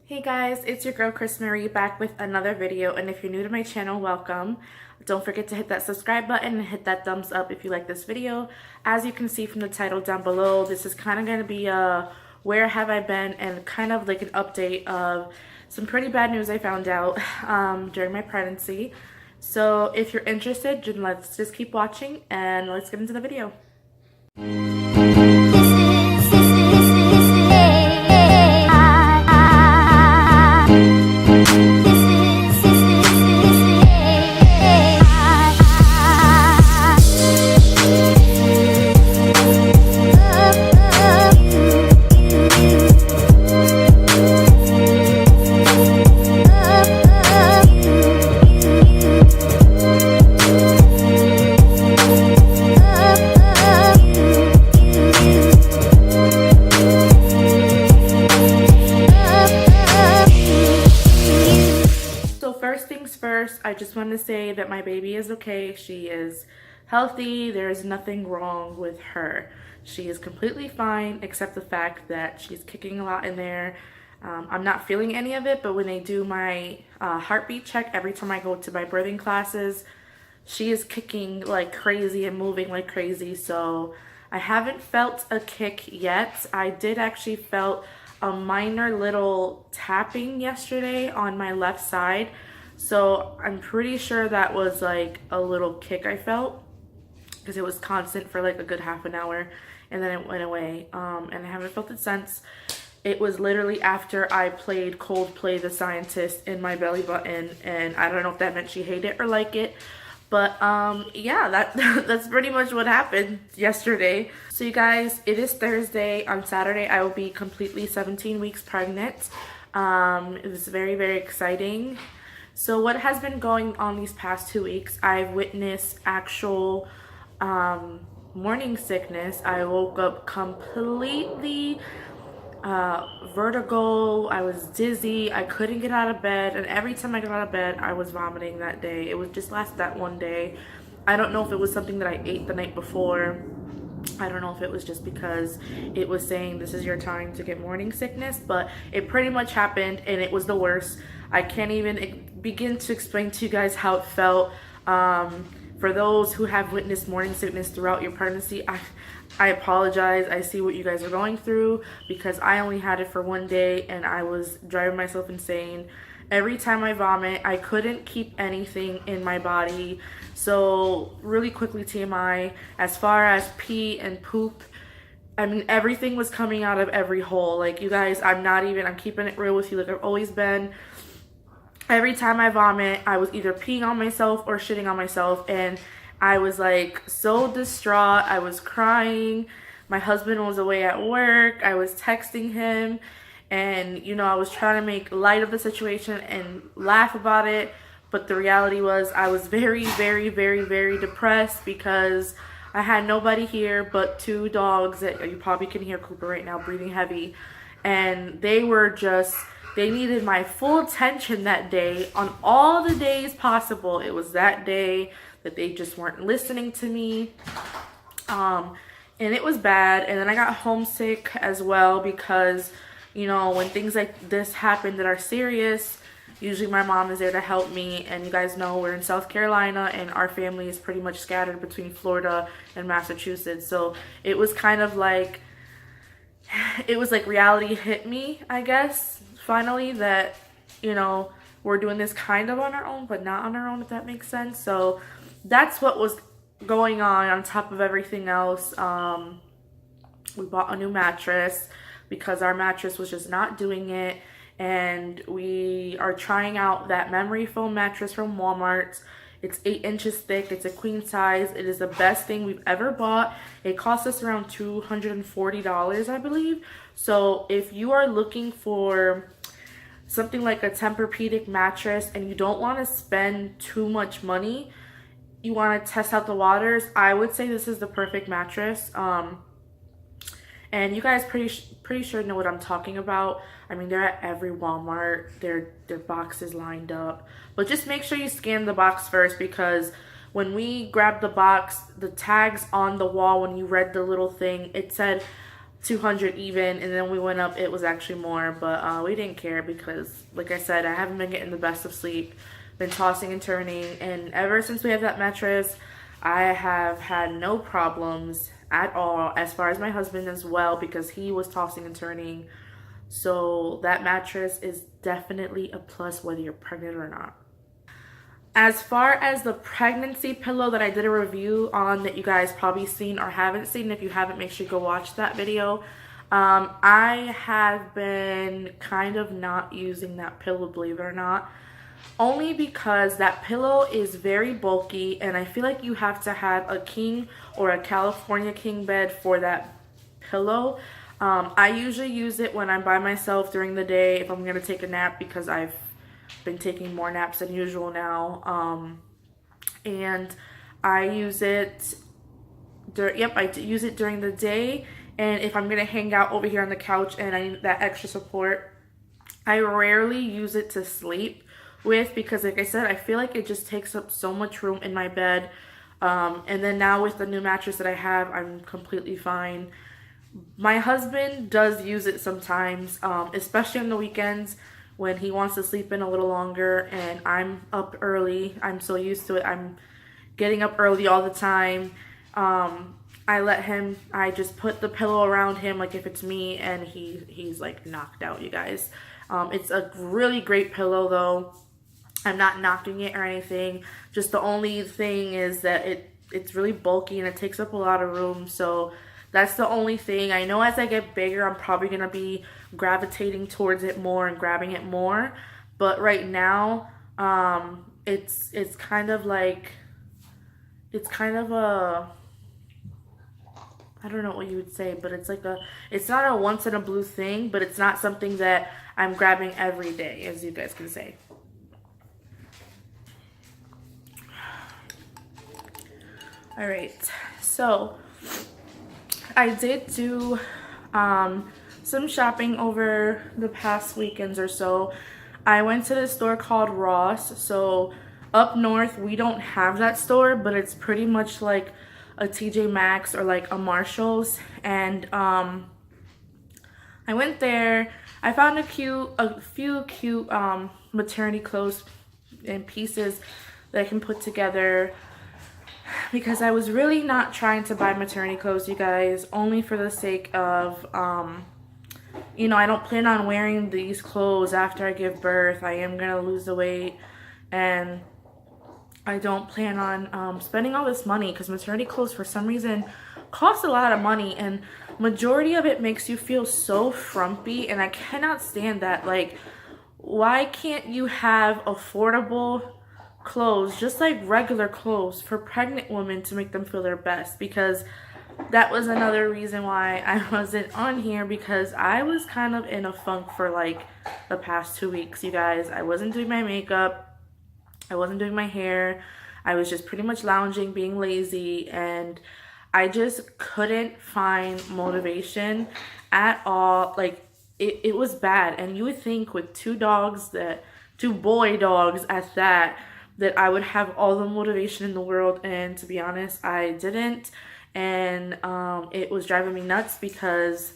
Hey guys, it's your girl Chris Marie back with another video, and if you're new to my channel, welcome. Don't forget to hit that subscribe button and hit that thumbs up if you like this video. As you can see from the title down below, this is kind of going to be a where have I been and kind of like an update of some pretty bad news I found out during my pregnancy. So if you're interested, then let's just keep watching and let's get into the video. First, I just want to say that my baby is okay. She is healthy. There is nothing wrong with her. She is completely fine, except the fact that she's kicking a lot in there. I'm not feeling any of it, but when they do my heartbeat check every time I go to my birthing classes, she is kicking like crazy and moving like crazy. So I haven't felt a kick yet. I did actually felt a minor little tapping yesterday on my left side. So I'm pretty sure that was like a little kick I felt because it was constant for like a good half an hour and then it went away. And I haven't felt it since. It was literally after I played Coldplay The Scientist in my belly button, and I don't know if that meant she hated it or liked it. But yeah, that's pretty much what happened yesterday. So you guys, it is Thursday. On Saturday I will be completely 17 weeks pregnant. It was very, very exciting. So what has been going on these past 2 weeks, I've witnessed actual morning sickness. I woke up completely vertigo. I was dizzy. I couldn't get out of bed. And every time I got out of bed, I was vomiting that day. It was just lasted that one day. I don't know if it was something that I ate the night before. I don't know if it was just because it was saying this is your time to get morning sickness, but it pretty much happened and it was the worst. I can't even begin to explain to you guys how it felt. For those who have witnessed morning sickness throughout your pregnancy, I apologize. I see what you guys are going through because I only had it for one day and I was driving myself insane. Every time I vomit, I couldn't keep anything in my body. So really quickly, TMI, as far as pee and poop, I mean, everything was coming out of every hole. Like, you guys, I'm keeping it real with you like I've always been. Every time I vomit, I was either peeing on myself or shitting on myself, and I was like so distraught. I was crying. My husband was away at work. I was texting him, and you know, I was trying to make light of the situation and laugh about it, but the reality was I was very, very, very, very depressed because I had nobody here but two dogs that you probably can hear Cooper right now breathing heavy, and they needed my full attention that day on all the days possible. It was that day that they just weren't listening to me. And it was bad. And then I got homesick as well because, you know, when things like this happen that are serious, usually my mom is there to help me. And you guys know we're in South Carolina and our family is pretty much scattered between Florida and Massachusetts. So it was kind of like, reality hit me, I guess, finally, that, you know, we're doing this kind of on our own, but not on our own, if that makes sense. So that's what was going on top of everything else. We bought a new mattress because our mattress was just not doing it. And we are trying out that memory foam mattress from Walmart. It's 8 inches thick. It's a queen size. It is the best thing we've ever bought. It cost us around $240, I believe. So if you are looking for something like a Tempur-Pedic mattress and you don't want to spend too much money, you want to test out the waters, I would say this is the perfect mattress. And you guys pretty sure know what I'm talking about. I mean, they're at every Walmart. Their boxes lined up. But just make sure you scan the box first, because when we grabbed the box, the tags on the wall, when you read the little thing, it said 200 even, and then we went up, it was actually more, but we didn't care because, like I said, I haven't been getting the best of sleep, been tossing and turning, and ever since we have that mattress, I have had no problems at all, as far as my husband as well, because he was tossing and turning. So that mattress is definitely a plus whether you're pregnant or not. As far as the pregnancy pillow that I did a review on that you guys probably seen or haven't seen, if you haven't, make sure you go watch that video. I have been kind of not using that pillow, believe it or not. Only because that pillow is very bulky and I feel like you have to have a king or a California king bed for that pillow. I usually use it when I'm by myself during the day if I'm going to take a nap, because I've been taking more naps than usual now. And I use it, I use it during the day. And if I'm going to hang out over here on the couch and I need that extra support, I rarely use it to sleep with, because like I said, I feel like it just takes up so much room in my bed. And then now with the new mattress that I have, I'm completely fine. My husband does use it sometimes, especially on the weekends when he wants to sleep in a little longer and I'm up early. I'm so used to it. I'm getting up early all the time. I just put the pillow around him, like if it's me, and he's like knocked out, you guys. It's a really great pillow though. I'm not knocking it or anything. Just the only thing is that it's really bulky and it takes up a lot of room. So that's the only thing. I know as I get bigger, I'm probably going to be gravitating towards it more and grabbing it more. But right now, it's kind of like, it's kind of a, I don't know what you would say, but it's like it's not a once in a blue thing, but it's not something that I'm grabbing every day, as you guys can say. All right, so I did do some shopping over the past weekends or so. I went to this store called Ross. So up north, we don't have that store, but it's pretty much like a TJ Maxx or like a Marshall's. And I went there. I found a few cute maternity clothes and pieces that I can put together, because I was really not trying to buy maternity clothes, you guys, only for the sake of, you know, I don't plan on wearing these clothes after I give birth. I am going to lose the weight, and I don't plan on spending all this money, because maternity clothes for some reason cost a lot of money, and majority of it makes you feel so frumpy, and I cannot stand that. Like, why can't you have affordable clothes, just like regular clothes, for pregnant women to make them feel their best? Because that was another reason why I wasn't on here, because I was kind of in a funk for like the past 2 weeks, you guys. I wasn't doing my makeup, I wasn't doing my hair, I was just pretty much lounging, being lazy, and I just couldn't find motivation at all. Like it was bad. And you would think with two boy dogs at that I would have all the motivation in the world, and to be honest, I didn't. And it was driving me nuts, because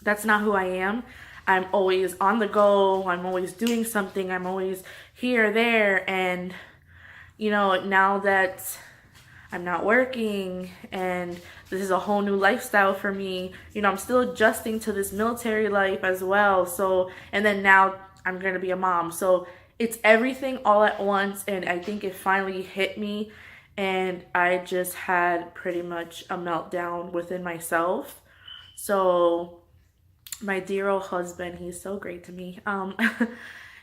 that's not who I am. I'm always on the go, I'm always doing something, I'm always here, there, and you know, now that I'm not working and this is a whole new lifestyle for me, you know, I'm still adjusting to this military life as well. So, and then now I'm gonna be a mom, so it's everything all at once, and I think it finally hit me, and I just had pretty much a meltdown within myself. So my dear old husband, he's so great to me.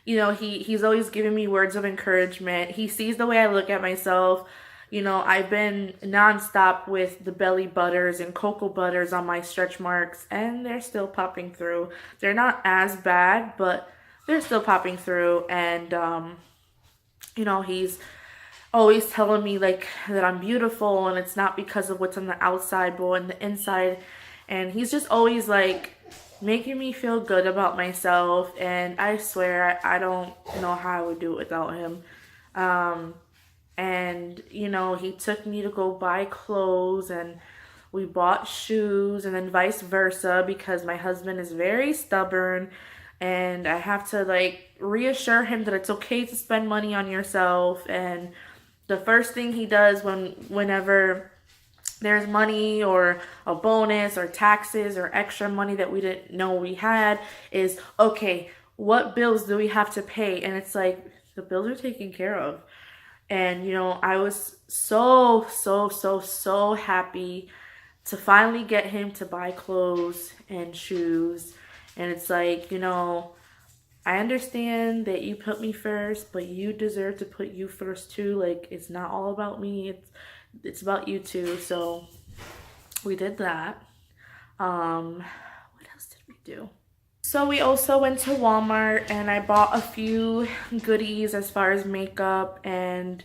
You know, he's always giving me words of encouragement. He sees the way I look at myself. You know, I've been nonstop with the belly butters and cocoa butters on my stretch marks, and they're still popping through. They're not as bad, but they're still popping through. And you know, he's always telling me like that I'm beautiful, and it's not because of what's on the outside, but on the inside. And he's just always like making me feel good about myself, and I swear I don't know how I would do it without him. And you know, he took me to go buy clothes and we bought shoes, and then vice versa because my husband is very stubborn and I have to like reassure him that it's okay to spend money on yourself. And the first thing he does whenever there's money or a bonus or taxes or extra money that we didn't know we had is, okay, what bills do we have to pay? And it's like, the bills are taken care of. And, you know, I was so happy to finally get him to buy clothes and shoes. And it's like, you know, I understand that you put me first, but you deserve to put you first too. Like, it's not all about me. It's about you too. So we did that. What else did we do? So we also went to Walmart and I bought a few goodies as far as makeup, and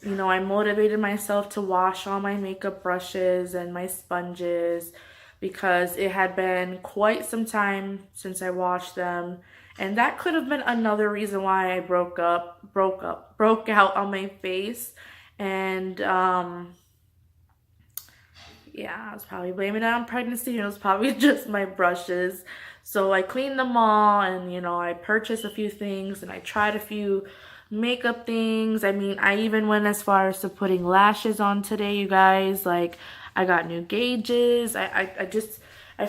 you know, I motivated myself to wash all my makeup brushes and my sponges because it had been quite some time since I washed them. And that could have been another reason why I broke out on my face. And yeah, I was probably blaming it on pregnancy. It was probably just my brushes. So I cleaned them all, and you know, I purchased a few things and I tried a few makeup things. I mean, I even went as far as to putting lashes on today, you guys. Like, I got new gauges. I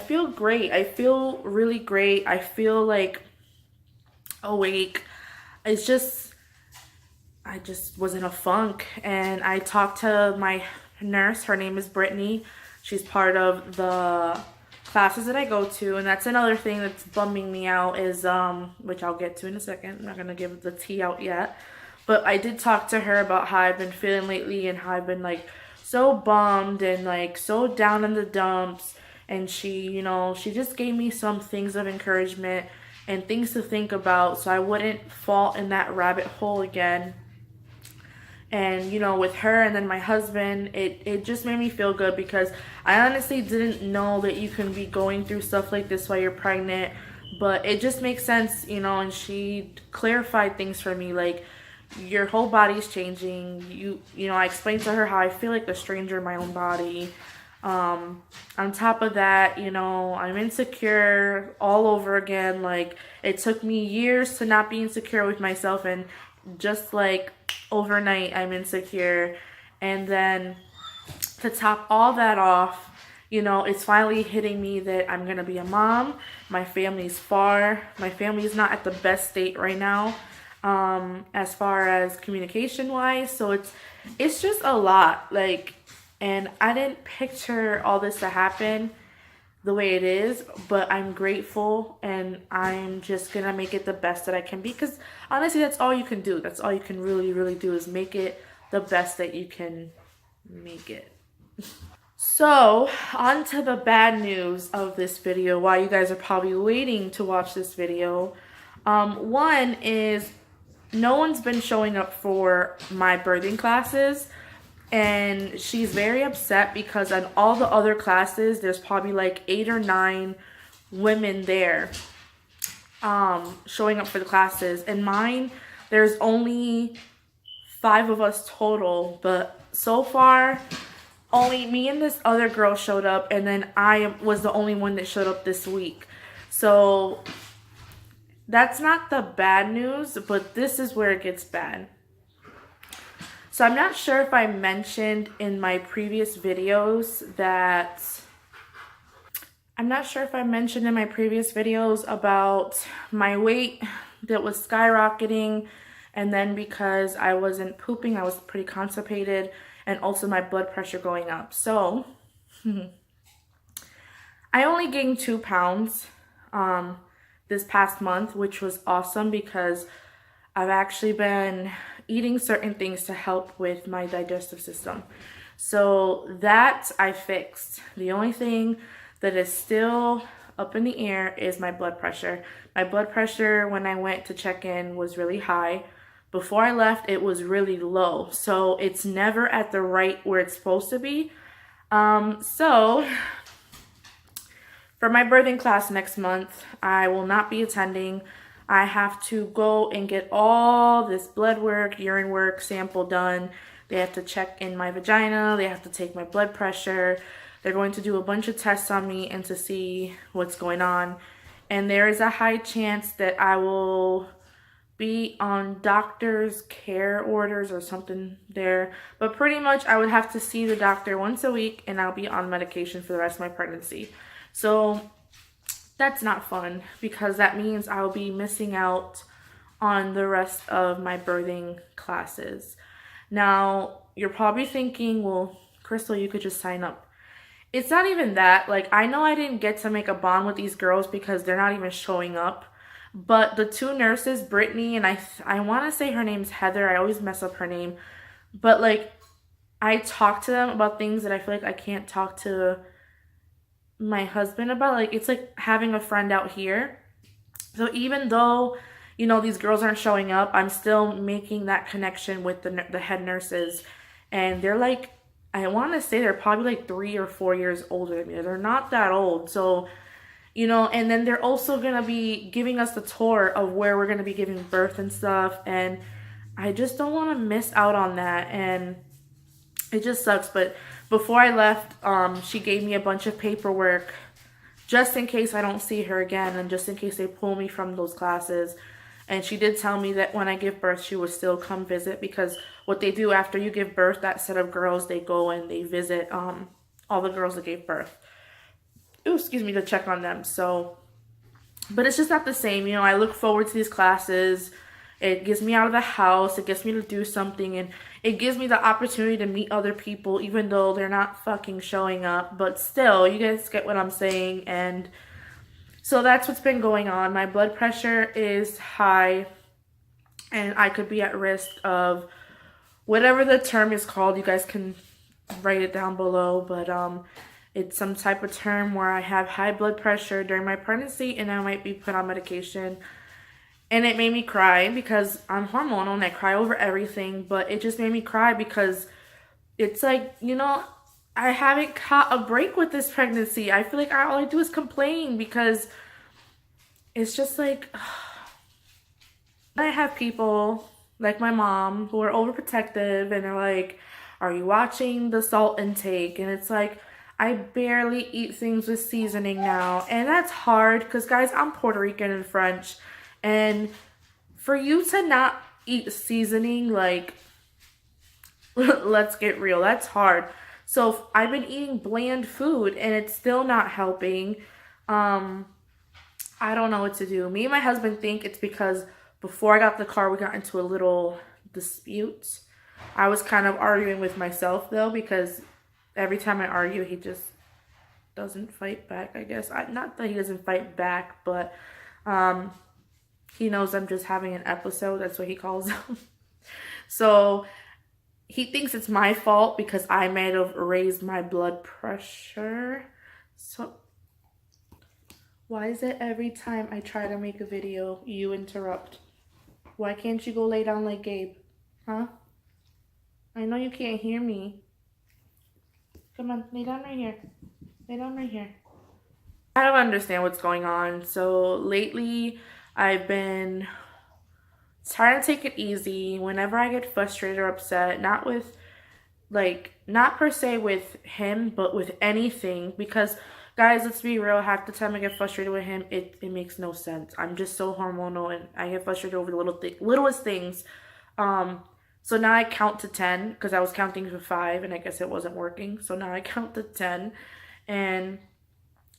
feel great. I feel really great. I feel like awake. It's just, I just was in a funk. And I talked to my nurse. Her name is Brittany. She's part of the classes that I go to, and that's another thing that's bumming me out is which I'll get to in a second. I'm not gonna give the tea out yet, but I did talk to her about how I've been feeling lately and how I've been like so bummed and like so down in the dumps. And she, you know, she just gave me some things of encouragement and things to think about so I wouldn't fall in that rabbit hole again. And, you know, with her and then my husband, it just made me feel good because I honestly didn't know that you can be going through stuff like this while you're pregnant. But it just makes sense, you know, and she clarified things for me. Like, your whole body's changing. You know, I explained to her how I feel like a stranger in my own body. On top of that, you know, I'm insecure all over again. Like, it took me years to not be insecure with myself, and just like overnight I'm insecure. And then to top all that off, you know, it's finally hitting me that I'm gonna be a mom. My family's far. My family's not at the best state right now, as far as communication wise. So it's just a lot. Like, and I didn't picture all this to happen the way it is, but I'm grateful and I'm just gonna make it the best that I can be, because honestly that's all you can do. That's all you can really do is make it the best that you can make it. So on to the bad news of this video, while you guys are probably waiting to watch this video. One is no one's been showing up for my birthing classes. And she's very upset because on all the other classes, there's probably like 8 or 9 women there showing up for the classes. And mine, there's only 5 of us total. But so far, only me and this other girl showed up. And then I was the only one that showed up this week. So that's not the bad news, but this is where it gets bad. So I'm not sure if I mentioned in my previous videos about my weight that was skyrocketing, and then because I wasn't pooping, I was pretty constipated, and also my blood pressure going up. So I only gained 2 pounds this past month, which was awesome because I've actually been eating certain things to help with my digestive system. So that I fixed. The only thing that is still up in the air is my blood pressure. My blood pressure when I went to check in was really high. Before I left, it was really low. So it's never at the right where it's supposed to be. So for my birthing class next month, I will not be attending. I have to go and get all this blood work, urine work, sample done. They have to check in my vagina. They have to take my blood pressure. They're going to do a bunch of tests on me and to see what's going on. And there is a high chance that I will be on doctor's care orders or something there. But pretty much I would have to see the doctor once a week and I'll be on medication for the rest of my pregnancy. So that's not fun because that means I'll be missing out on the rest of my birthing classes. Now, you're probably thinking, well, Crystal, you could just sign up. It's not even that. Like, I know I didn't get to make a bond with these girls because they're not even showing up. But the two nurses, Brittany, and I want to say her name's Heather. I always mess up her name. But, like, I talk to them about things that I feel like I can't talk to my husband about. Like, it's like having a friend out here. So even though, you know, these girls aren't showing up, I'm still making that connection with the head nurses. And they're like, I want to say they're probably like 3 or 4 years older than me. They're not that old. So, you know, and then they're also going to be giving us the tour of where we're going to be giving birth and stuff. And I just don't want to miss out on that. And it just sucks. But before I left, she gave me a bunch of paperwork just in case I don't see her again and just in case they pull me from those classes. And she did tell me that when I give birth, she would still come visit because what they do after you give birth, that set of girls, they go and they visit all the girls that gave birth. Ooh, excuse me, to check on them. So, but it's just not the same. You know, I look forward to these classes. It gets me out of the house. It gets me to do something. And it gives me the opportunity to meet other people, even though they're not fucking showing up. But still, you guys get what I'm saying. And so that's what's been going on. My blood pressure is high. And I could be at risk of whatever the term is called. You guys can write it down below. But, it's some type of term where I have high blood pressure during my pregnancy and I might be put on medication. And it made me cry because I'm hormonal and I cry over everything. But it just made me cry because it's like, you know, I haven't caught a break with this pregnancy. I feel like all I do is complain because it's just like, I have people like my mom who are overprotective and they're like, are you watching the salt intake? And it's like, I barely eat things with seasoning now. And that's hard because, guys, I'm Puerto Rican and French. And for you to not eat seasoning, like, let's get real, that's hard. So I've been eating bland food and it's still not helping. I don't know what to do. Me and my husband think it's because before I got the car, we got into a little dispute. I was kind of arguing with myself, though, because every time I argue, he just doesn't fight back, I guess. Not that he doesn't fight back, but he knows I'm just having an episode. That's what he calls them. So he thinks it's my fault because I might have raised my blood pressure. So why is it every time I try to make a video, you interrupt? Why can't you go lay down like Gabe? Huh? I know you can't hear me. Come on, lay down right here. Lay down right here. I don't understand what's going on. So lately, I've been trying to take it easy. Whenever I get frustrated or upset, not per se with him, but with anything. Because, guys, let's be real. Half the time I get frustrated with him, it makes no sense. I'm just so hormonal, and I get frustrated over the littlest things. So now I count to 10 because I was counting to 5 and I guess it wasn't working. So now I count to 10 and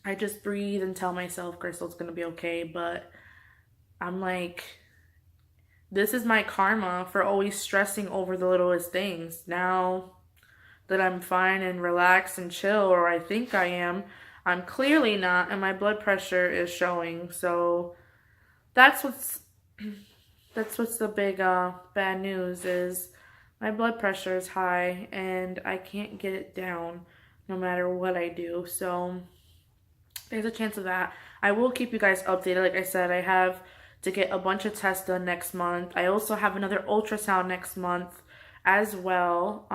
I just breathe and tell myself, Crystal, it's going to be okay. But I'm like, this is my karma for always stressing over the littlest things. Now that I'm fine and relaxed and chill, or I think I am, I'm clearly not, and my blood pressure is showing. So that's what's the big bad news is my blood pressure is high and I can't get it down no matter what I do. So there's a chance of that. I will keep you guys updated. Like I said, I have to get a bunch of tests done next month. I also have another ultrasound next month as well.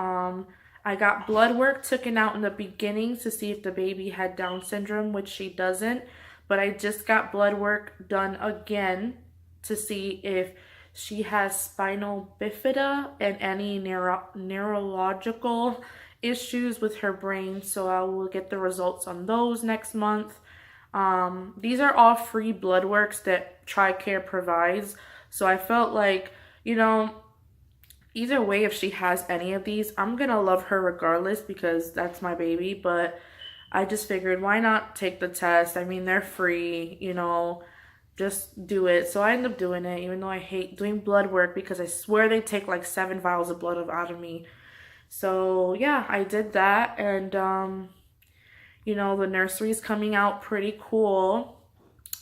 I got blood work taken out in the beginning to see if the baby had Down syndrome, which she doesn't. But I just got blood work done again to see if she has spinal bifida and any neurological issues with her brain, so I will get the results on those next month. These are all free blood works that TRICARE provides, so I felt like, you know, either way, if she has any of these, I'm gonna love her regardless because that's my baby. But I just figured, why not take the test? I mean, they're free, you know, just do it. So I ended up doing it, even though I hate doing blood work because I swear they take like 7 vials of blood out of me. So yeah, I did that, and you know, the nursery's coming out pretty cool.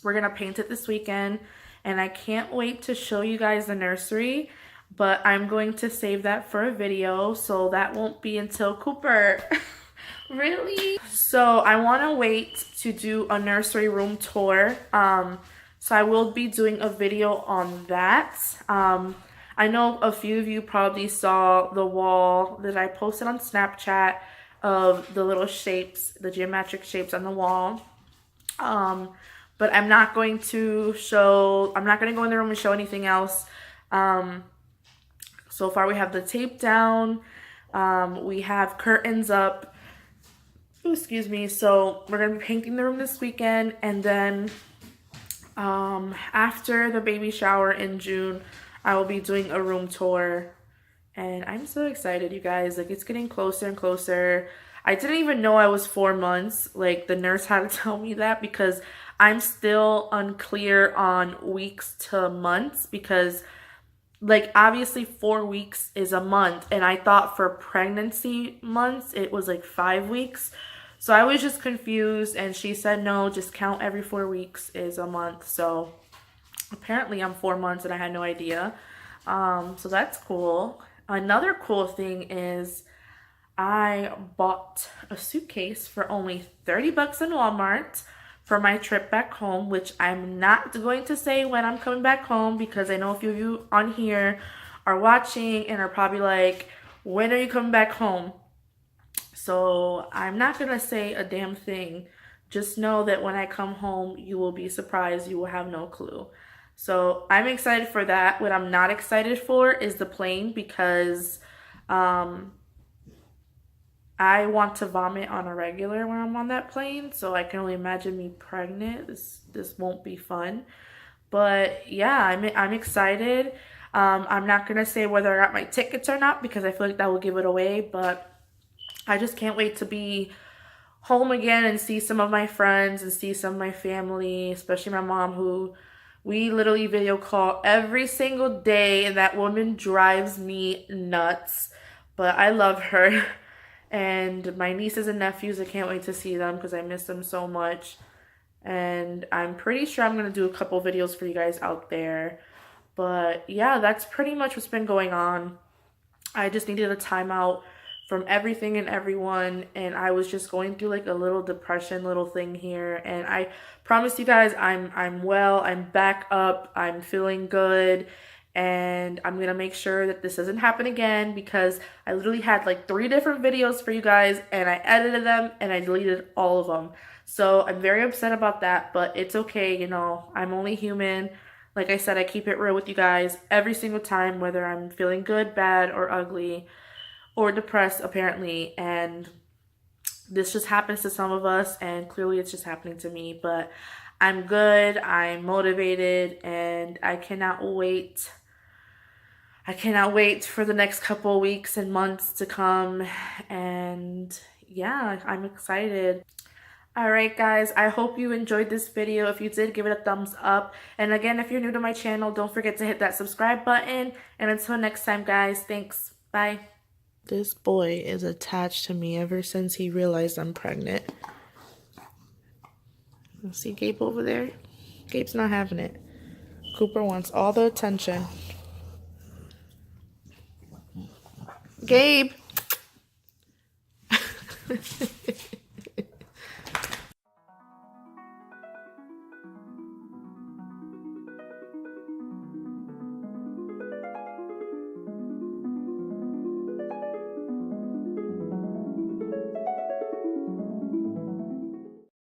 We're gonna paint it this weekend, and I can't wait to show you guys the nursery, but I'm going to save that for a video, so that won't be until Cooper. Really? So I want to wait to do a nursery room tour. So I will be doing a video on that. I know a few of you probably saw the wall that I posted on Snapchat of the little shapes, the geometric shapes on the wall. But I'm not going to go in the room and show anything else. So far we have the tape down. We have curtains up. Ooh, excuse me. So we're going to be painting the room this weekend. And then after the baby shower in June, I will be doing a room tour. And I'm so excited, you guys. Like, it's getting closer and closer. I didn't even know I was 4 months. Like, the nurse had to tell me that because I'm still unclear on weeks to months because, like, obviously 4 weeks is a month. And I thought for pregnancy months, it was like 5 weeks. So I was just confused. And she said, no, just count every 4 weeks is a month. So apparently I'm 4 months and I had no idea. So that's cool. Another cool thing is I bought a suitcase for only 30 bucks in Walmart for my trip back home, which I'm not going to say when I'm coming back home because I know a few of you on here are watching and are probably like, when are you coming back home? So I'm not going to say a damn thing. Just know that when I come home, you will be surprised. You will have no clue. So I'm excited for that. What I'm not excited for is the plane because I want to vomit on a regular when I'm on that plane. So I can only imagine me pregnant. This won't be fun. But yeah, I'm excited. I'm not going to say whether I got my tickets or not because I feel like that will give it away. But I just can't wait to be home again and see some of my friends and see some of my family, especially my mom, who we literally video call every single day, and that woman drives me nuts. But I love her. And my nieces and nephews, I can't wait to see them because I miss them so much. And I'm pretty sure I'm going to do a couple videos for you guys out there. But yeah, that's pretty much what's been going on. I just needed a timeout from everything and everyone, and I was just going through like a little depression little thing here, and I promise you guys I'm well, I'm back up, I'm feeling good, and I'm gonna make sure that this doesn't happen again because I literally had like 3 different videos for you guys and I edited them and I deleted all of them. So I'm very upset about that, but it's okay, you know, I'm only human. Like I said, I keep it real with you guys every single time, whether I'm feeling good, bad, or ugly, or depressed apparently, and this just happens to some of us, and clearly it's just happening to me. But I'm good, I'm motivated, and I cannot wait for the next couple weeks and months to come. And yeah, I'm excited. Alright guys, I hope you enjoyed this video. If you did, give it a thumbs up, and again, if you're new to my channel, don't forget to hit that subscribe button. And until next time guys, thanks, bye. This boy is attached to me ever since he realized I'm pregnant. See Gabe over there? Gabe's not having it. Cooper wants all the attention. Gabe!